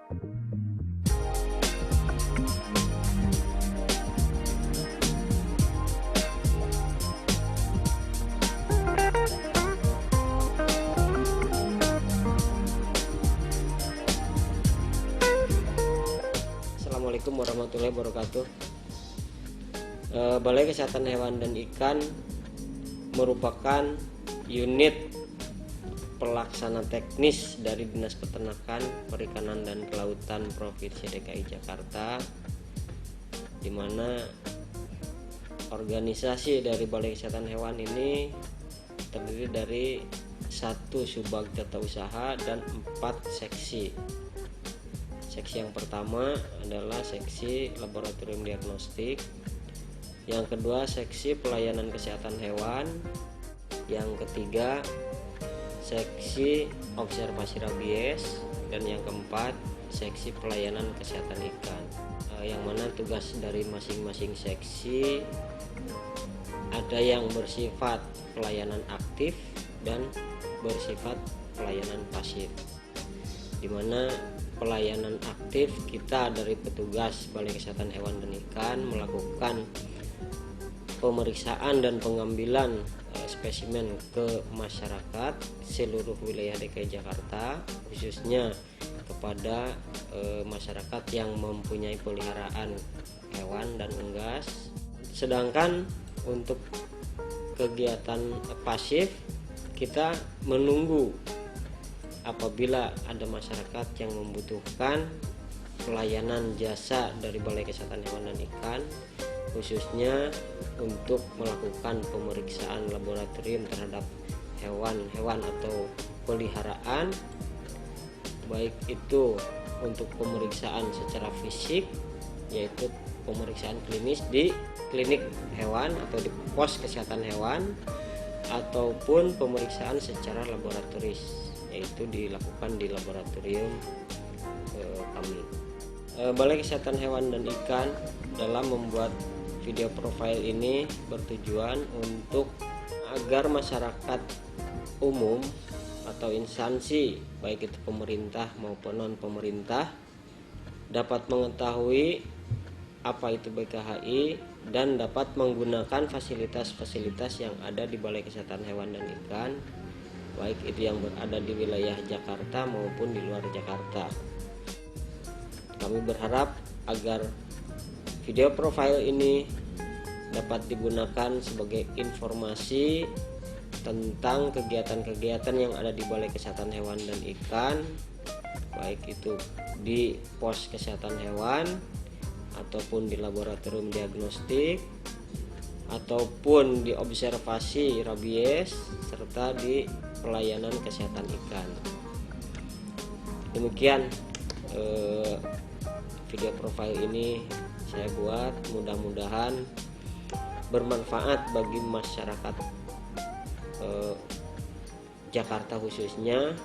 Assalamualaikum warahmatullahi wabarakatuh. Balai Kesehatan Hewan dan Ikan merupakan unit pelaksana teknis dari Dinas Peternakan, Perikanan dan Kelautan Provinsi DKI Jakarta, di mana organisasi dari Balai Kesehatan Hewan ini terdiri dari 1 subbag tata usaha dan 4 seksi. Seksi yang pertama adalah seksi laboratorium diagnostik, yang kedua seksi pelayanan kesehatan hewan, yang ketiga seksi observasi rabies, dan yang keempat seksi pelayanan kesehatan ikan. Yang mana tugas dari masing-masing seksi ada yang bersifat pelayanan aktif dan bersifat pelayanan pasif, di mana pelayanan aktif kita dari petugas Balai Kesehatan Hewan dan Ikan melakukan pemeriksaan dan pengambilan spesimen ke masyarakat seluruh wilayah DKI Jakarta, khususnya kepada masyarakat yang mempunyai peliharaan hewan dan unggas. Sedangkan untuk kegiatan pasif kita menunggu apabila ada masyarakat yang membutuhkan pelayanan jasa dari Balai Kesehatan Hewan dan Ikan, khususnya untuk melakukan pemeriksaan laboratorium terhadap hewan-hewan atau peliharaan, baik itu untuk pemeriksaan secara fisik, yaitu pemeriksaan klinis di klinik hewan atau di pos kesehatan hewan, ataupun pemeriksaan secara laboratoris, yaitu dilakukan di laboratorium kami. Balai Kesehatan Hewan dan Ikan dalam membuat video profile ini bertujuan untuk agar masyarakat umum atau instansi, baik itu pemerintah maupun non pemerintah, dapat mengetahui apa itu BKHI dan dapat menggunakan fasilitas-fasilitas yang ada di Balai Kesehatan Hewan dan Ikan, baik itu yang berada di wilayah Jakarta maupun di luar Jakarta. Kami berharap agar video profile ini dapat digunakan sebagai informasi tentang kegiatan-kegiatan yang ada di Balai Kesehatan Hewan dan Ikan, baik itu di pos kesehatan hewan ataupun di laboratorium diagnostik ataupun di observasi rabies serta di pelayanan kesehatan ikan. Demikian video profile ini saya buat, mudah-mudahan bermanfaat bagi masyarakat Jakarta khususnya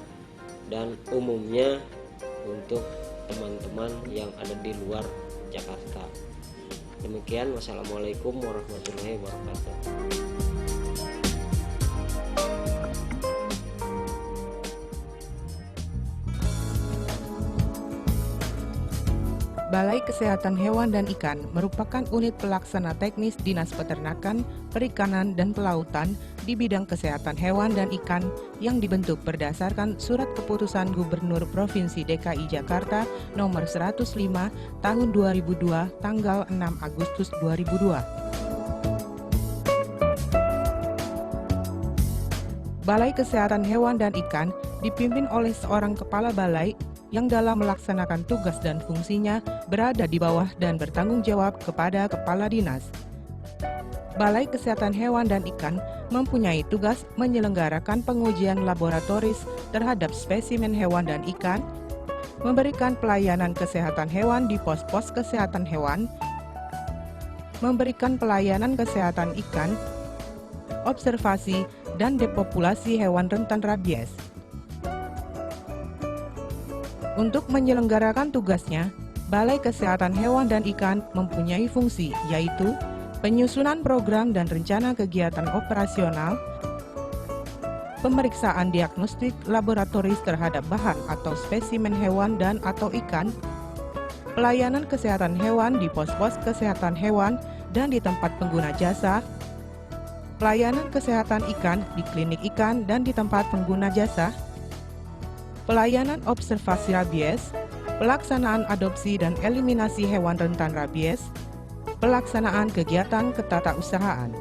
dan umumnya untuk teman-teman yang ada di luar Jakarta. Demikian, wassalamualaikum warahmatullahi wabarakatuh. Balai Kesehatan Hewan dan Ikan merupakan unit pelaksana teknis Dinas Peternakan, Perikanan dan Kelautan di bidang kesehatan hewan dan ikan yang dibentuk berdasarkan Surat Keputusan Gubernur Provinsi DKI Jakarta Nomor 105 Tahun 2002 tanggal 6 Agustus 2002. Balai Kesehatan Hewan dan Ikan dipimpin oleh seorang kepala balai yang dalam melaksanakan tugas dan fungsinya berada di bawah dan bertanggung jawab kepada kepala dinas. Balai Kesehatan Hewan dan Ikan mempunyai tugas menyelenggarakan pengujian laboratoris terhadap spesimen hewan dan ikan, memberikan pelayanan kesehatan hewan di pos-pos kesehatan hewan, memberikan pelayanan kesehatan ikan, observasi, dan depopulasi hewan rentan rabies. Untuk menyelenggarakan tugasnya, Balai Kesehatan Hewan dan Ikan mempunyai fungsi yaitu penyusunan program dan rencana kegiatan operasional, pemeriksaan diagnostik laboratoris terhadap bahan atau spesimen hewan dan atau ikan, pelayanan kesehatan hewan di pos-pos kesehatan hewan dan di tempat pengguna jasa, pelayanan kesehatan ikan di klinik ikan dan di tempat pengguna jasa, pelayanan observasi rabies, pelaksanaan adopsi dan eliminasi hewan rentan rabies, pelaksanaan kegiatan ketatausahaan.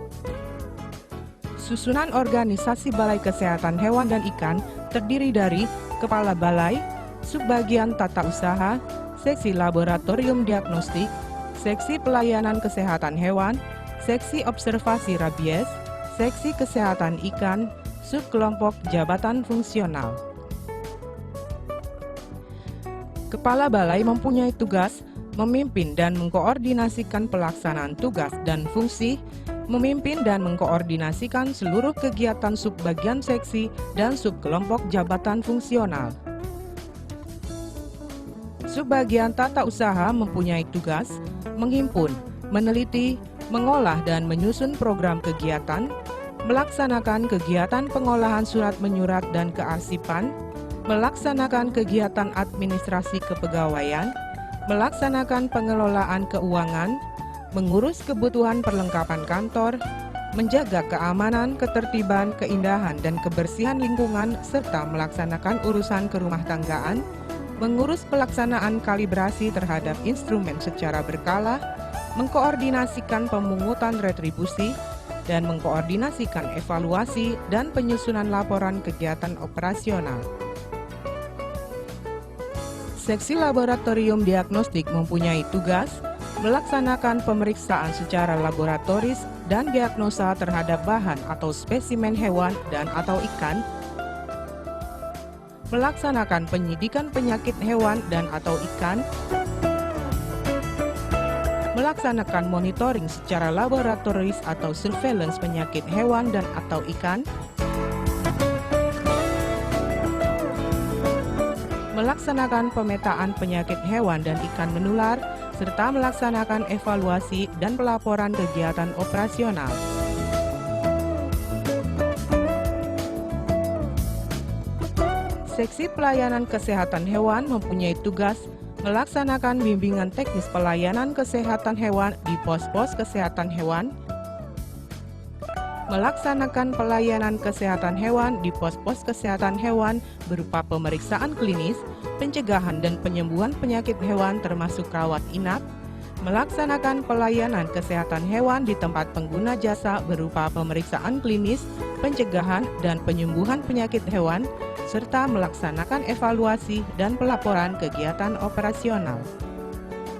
Susunan organisasi Balai Kesehatan Hewan dan Ikan terdiri dari Kepala Balai, Subbagian Tata Usaha, Seksi Laboratorium Diagnostik, Seksi Pelayanan Kesehatan Hewan, Seksi Observasi Rabies, Seksi Kesehatan Ikan, Subkelompok Jabatan Fungsional. Kepala Balai mempunyai tugas memimpin dan mengkoordinasikan pelaksanaan tugas dan fungsi, memimpin dan mengkoordinasikan seluruh kegiatan subbagian seksi dan subkelompok jabatan fungsional. Subbagian tata usaha mempunyai tugas menghimpun, meneliti, mengolah dan menyusun program kegiatan, melaksanakan kegiatan pengolahan surat menyurat dan kearsipan, melaksanakan kegiatan administrasi kepegawaian, melaksanakan pengelolaan keuangan, mengurus kebutuhan perlengkapan kantor, menjaga keamanan, ketertiban, keindahan, dan kebersihan lingkungan, serta melaksanakan urusan kerumah tanggaan, mengurus pelaksanaan kalibrasi terhadap instrumen secara berkala, mengkoordinasikan pemungutan retribusi, dan mengkoordinasikan evaluasi dan penyusunan laporan kegiatan operasional. Seksi Laboratorium Diagnostik mempunyai tugas melaksanakan pemeriksaan secara laboratoris dan diagnosa terhadap bahan atau spesimen hewan dan atau ikan, melaksanakan penyidikan penyakit hewan dan atau ikan, melaksanakan monitoring secara laboratoris atau surveillance penyakit hewan dan atau ikan, melaksanakan pemetaan penyakit hewan dan ikan menular, serta melaksanakan evaluasi dan pelaporan kegiatan operasional. Seksi Pelayanan Kesehatan Hewan mempunyai tugas melaksanakan bimbingan teknis pelayanan kesehatan hewan di pos-pos kesehatan hewan, melaksanakan pelayanan kesehatan hewan di pos-pos kesehatan hewan berupa pemeriksaan klinis, pencegahan dan penyembuhan penyakit hewan termasuk rawat inap, melaksanakan pelayanan kesehatan hewan di tempat pengguna jasa berupa pemeriksaan klinis, pencegahan dan penyembuhan penyakit hewan, serta melaksanakan evaluasi dan pelaporan kegiatan operasional.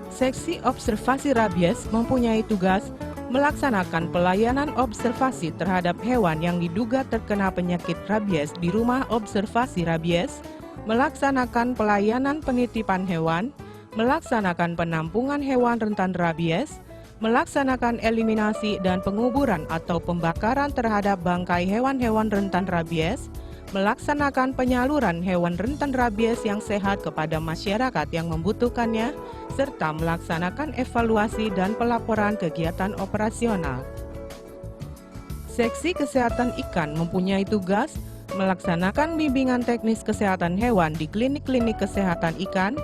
Seksi Observasi Rabies mempunyai tugas melaksanakan pelayanan observasi terhadap hewan yang diduga terkena penyakit rabies di rumah observasi rabies, melaksanakan pelayanan penitipan hewan, melaksanakan penampungan hewan rentan rabies, melaksanakan eliminasi dan penguburan atau pembakaran terhadap bangkai hewan-hewan rentan rabies, melaksanakan penyaluran hewan rentan rabies yang sehat kepada masyarakat yang membutuhkannya, serta melaksanakan evaluasi dan pelaporan kegiatan operasional. Seksi Kesehatan Ikan mempunyai tugas melaksanakan bimbingan teknis kesehatan hewan di klinik-klinik kesehatan ikan,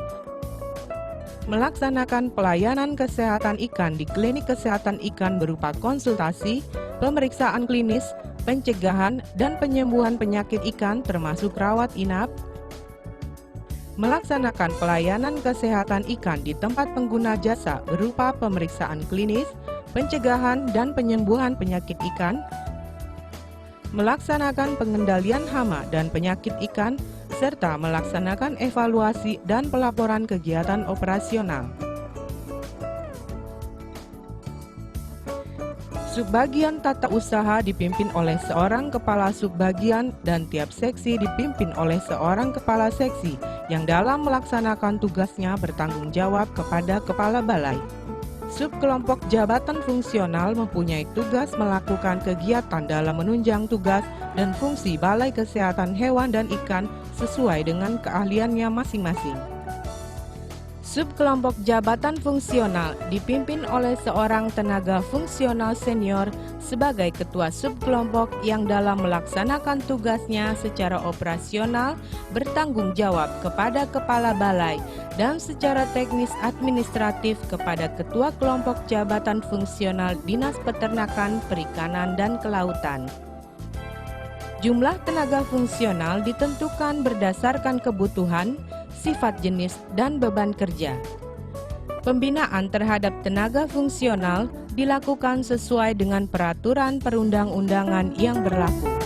melaksanakan pelayanan kesehatan ikan di klinik kesehatan ikan berupa konsultasi, pemeriksaan klinis, pencegahan dan penyembuhan penyakit ikan termasuk rawat inap, melaksanakan pelayanan kesehatan ikan di tempat pengguna jasa berupa pemeriksaan klinis, pencegahan dan penyembuhan penyakit ikan, melaksanakan pengendalian hama dan penyakit ikan, serta melaksanakan evaluasi dan pelaporan kegiatan operasional. Subbagian tata usaha dipimpin oleh seorang kepala subbagian dan tiap seksi dipimpin oleh seorang kepala seksi yang dalam melaksanakan tugasnya bertanggung jawab kepada kepala balai. Subkelompok jabatan fungsional mempunyai tugas melakukan kegiatan dalam menunjang tugas dan fungsi Balai Kesehatan Hewan dan Ikan sesuai dengan keahliannya masing-masing. Subkelompok jabatan fungsional dipimpin oleh seorang tenaga fungsional senior sebagai ketua subkelompok yang dalam melaksanakan tugasnya secara operasional bertanggung jawab kepada kepala balai dan secara teknis administratif kepada ketua kelompok jabatan fungsional Dinas Peternakan, Perikanan, dan Kelautan. Jumlah tenaga fungsional ditentukan berdasarkan kebutuhan, sifat jenis, dan beban kerja. Pembinaan terhadap tenaga fungsional dilakukan sesuai dengan peraturan perundang-undangan yang berlaku.